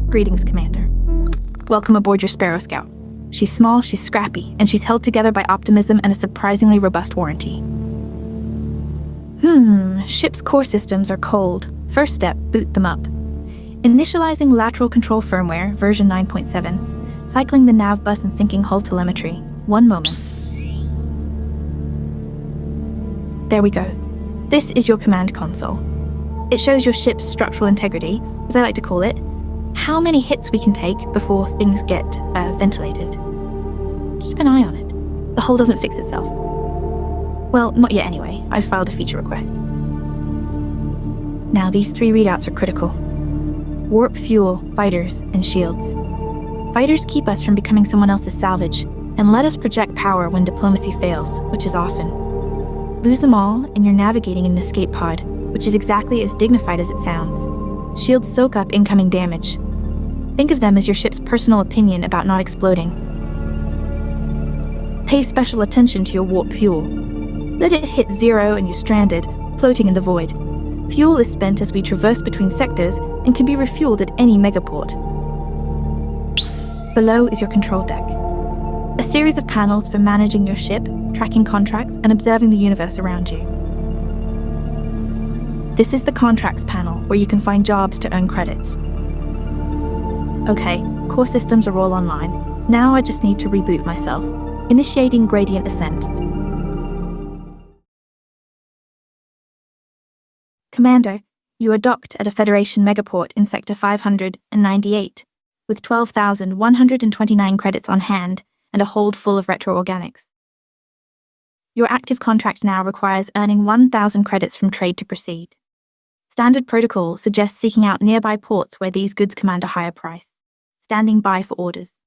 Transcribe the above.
Greetings, Commander. Welcome aboard your Sparrow Scout. She's small, she's scrappy, and she's held together by optimism and a surprisingly robust warranty. Ship's core systems are cold. First step, boot them up. Initializing lateral control firmware, version 9.7. Cycling the nav bus and syncing hull telemetry. 1 moment. There we go. This is your command console. It shows your ship's structural integrity, as I like to call it, how many hits we can take before things get ventilated. Keep an eye on it. The hull doesn't fix itself. Well, not yet anyway. I've filed a feature request. Now, these 3 readouts are critical. Warp fuel, fighters, and shields. Fighters keep us from becoming someone else's salvage, and let us project power when diplomacy fails, which is often. Lose them all, and you're navigating in an escape pod, which is exactly as dignified as it sounds. Shields soak up incoming damage. Think of them as your ship's personal opinion about not exploding. Pay special attention to your warp fuel. Let it hit 0 and you're stranded, floating in the void. Fuel is spent as we traverse between sectors and can be refueled at any megaport. Below is your control deck. A series of panels for managing your ship, tracking contracts, and observing the universe around you. This is the contracts panel, where you can find jobs to earn credits. Okay, core systems are all online. Now I just need to reboot myself. Initiating gradient ascent. Commander, you are docked at a Federation megaport in Sector 598, with 12,129 credits on hand and a hold full of retroorganics. Your active contract now requires earning 1,000 credits from trade to proceed. Standard protocol suggests seeking out nearby ports where these goods command a higher price. Standing by for orders.